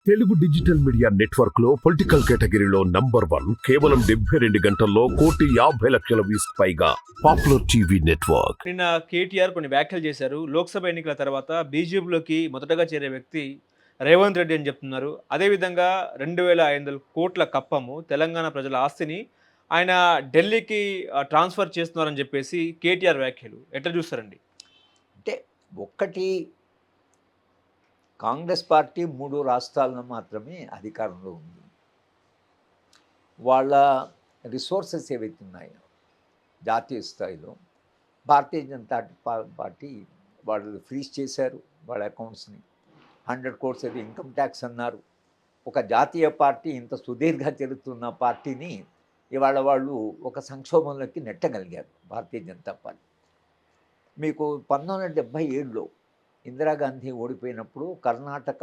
Telugu digital media network లో political కేటగిరీలో number 1 కేవలం 72 గంటల్లో 1,50,00,000 వ్యూస్ పైగా పాపులర్ టీవీ నెట్వర్క్. నిన్న కేటీఆర్ కొన్ని వ్యాఖ్యలు చేశారు. లోక్సభ ఎన్నికల తర్వాత బీజేపీలోకి మొదటగా చేరే వ్యక్తి రేవంత్ రెడ్డి అని చెప్తున్నారు. అదేవిధంగా 2,500 కోట్ల కప్పము తెలంగాణ ప్రజల ఆస్తిని ఆయన ఢిల్లీకి ట్రాన్స్ఫర్ చేస్తున్నారని చెప్పేసి కేటీఆర్ వ్యాఖ్యలు ఎట్లా చూస్తారండి? అంటే ఒక్కటి కాంగ్రెస్ పార్టీ 3 రాష్ట్రాల్లో మాత్రమే అధికారంలో ఉంది. వాళ్ళ రిసోర్సెస్ ఏవైతే ఉన్నాయో జాతీయ స్థాయిలో భారతీయ జనతా పార్టీ వాళ్ళు ఫ్రీజ్ చేశారు వాళ్ళ అకౌంట్స్ని. 100 crores అది ఇన్కమ్ ట్యాక్స్ అన్నారు. ఒక జాతీయ పార్టీ ఇంత సుదీర్ఘ జరుగుతున్న పార్టీని ఇవాళ వాళ్ళు ఒక సంక్షోభంలోకి నెట్టగలిగారు భారతీయ జనతా పార్టీ. మీకు 1977లో ఇందిరాగాంధీ ఓడిపోయినప్పుడు కర్ణాటక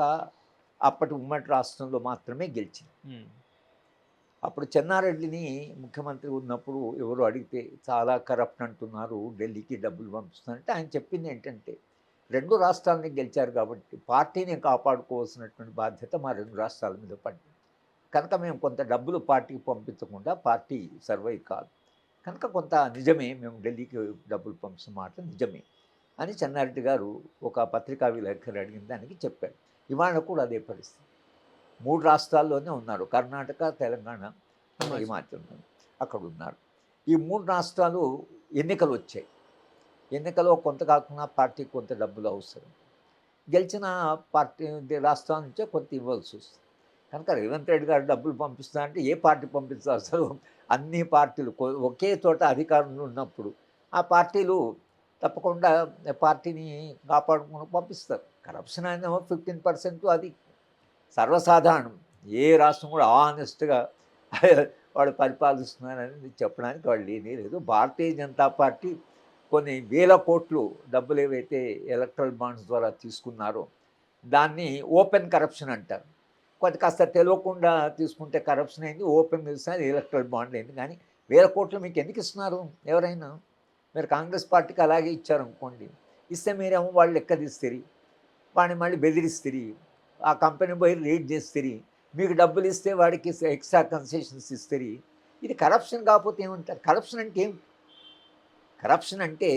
అప్పటి ఉమ్మడి రాష్ట్రంలో మాత్రమే గెలిచింది. అప్పుడు చెన్నారెడ్డిని ముఖ్యమంత్రి ఉన్నప్పుడు ఎవరు అడిగితే చాలా కరప్ట్ అంటున్నారు, ఢిల్లీకి డబ్బులు పంపిస్తున్నారంటే ఆయన చెప్పింది ఏంటంటే 2 రాష్ట్రాలని గెలిచారు కాబట్టి పార్టీని కాపాడుకోవాల్సినటువంటి బాధ్యత మా 2 రాష్ట్రాల మీద పడింది. కనుక మేము కొంత డబ్బులు పార్టీకి పంపించకుండా పార్టీ సర్వైవ్ కాదు. కనుక కొంత నిజమే మేము ఢిల్లీకి డబ్బులు పంపిస్తున్న మాట నిజమే అని చెన్నారెడ్డి గారు ఒక పత్రికా విలేకరు అడిగిన దానికి చెప్పారు. ఇవాళ కూడా అదే పరిస్థితి. 3 రాష్ట్రాల్లోనే ఉన్నారు, కర్ణాటక, తెలంగాణ, హిమాచల్ అక్కడ ఉన్నారు. ఈ 3 రాష్ట్రాలు ఎన్నికలు వచ్చాయి. ఎన్నికలో కొంత కాకుండా పార్టీకి కొంత డబ్బులు అవసరం. గెలిచిన పార్టీ రాష్ట్రాల నుంచే కొంత ఇవ్వాల్సి వస్తుంది. కనుక రేవంత్ రెడ్డి గారు డబ్బులు పంపిస్తారంటే ఏ పార్టీ పంపిస్తారు? అసలు అన్ని పార్టీలు ఒకే చోట అధికారంలో ఉన్నప్పుడు ఆ పార్టీలు తప్పకుండా పార్టీని కాపాడుకుని పంపిస్తారు. కరప్షన్ అయినా 15% అది సర్వసాధారణం. ఏ రాష్ట్రం కూడా ఆనెస్ట్గా వాళ్ళు పరిపాలిస్తున్నారని చెప్పడానికి వాళ్ళు లేనే లేదు. భారతీయ జనతా పార్టీ కొన్ని వేల కోట్లు డబ్బులు ఏవైతే ఎలక్ట్రల్ బాండ్స్ ద్వారా తీసుకున్నారో దాన్ని ఓపెన్ కరప్షన్ అంటారు. కొంత కాస్త తెలియకుండా తీసుకుంటే కరప్షన్ అయింది, ఓపెన్ తెలిసిన ఎలక్ట్రల్ బాండ్ అయింది. కానీ వేల కోట్లు మీకు ఎందుకు ఇస్తున్నారు? ఎవరైనా మీరు కాంగ్రెస్ పార్టీకి అలాగే ఇచ్చారనుకోండి, ఇస్తే మీరేమో వాళ్ళు లెక్క తీస్తారు, వాడిని మళ్ళీ బెదిరిస్తారు, ఆ కంపెనీ పోయి రేట్ చేస్తారు, మీకు డబ్బులు ఇస్తే వాడికి ఎక్స్ట్రా కన్సెషన్స్ ఇస్తారు. ఇది కరప్షన్ కాకపోతే ఏమంటారు? కరప్షన్ అంటే ఏం? కరప్షన్ అంటే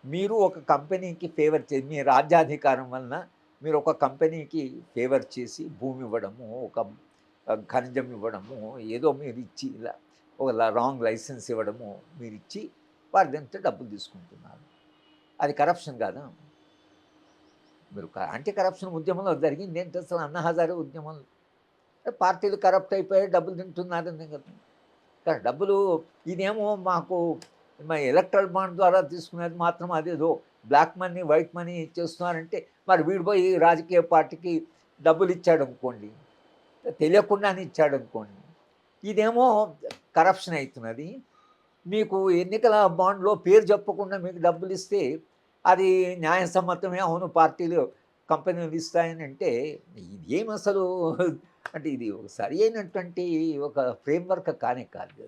మీరు ఒక కంపెనీకి ఫేవర్ చేసి మీ రాజ్యాధికారం వలన మీరు ఒక కంపెనీకి ఫేవర్ చేసి భూమి ఇవ్వడము, ఒక ఖనిజం ఇవ్వడము, ఏదో మీరు ఇచ్చి ఇలా ఒక రాంగ్ లైసెన్స్ ఇవ్వడము మీరు ఇచ్చి వారి దగ్గర డబ్బులు తీసుకుంటున్నారు. అది కరప్షన్ కాదా? మీరు యాంటీ కరప్షన్ ఉద్యమంలో జరిగింది ఏంటి అసలు? అన్నా హజారే ఉద్యమంలో పార్టీలు కరప్ట్ అయిపోయి డబ్బులు తింటున్నారని కదా. కానీ డబ్బులు ఇదేమో మాకు ఎలక్ట్రల్ బాండ్ ద్వారా తీసుకునేది మాత్రం అదేదో బ్లాక్ మనీ వైట్ మనీ ఇచ్చేస్తున్నారంటే మరి వీడు పోయి రాజకీయ పార్టీకి డబ్బులు ఇచ్చాడు అనుకోండి, తెలియకుండానే ఇచ్చాడు అనుకోండి, ఇదేమో కరప్షన్ అవుతున్నది. మీకు ఎన్నికల బాండ్లో పేరు చెప్పకుండా మీకు డబ్బులు ఇస్తే అది న్యాయసమ్మతమే, అవును పార్టీలు కంపెనీలు ఇస్తాయని అంటే ఇదేం అసలు? అంటే ఇది సరి అయినటువంటి ఒక ఫ్రేమ్వర్క్ కానే కాదు.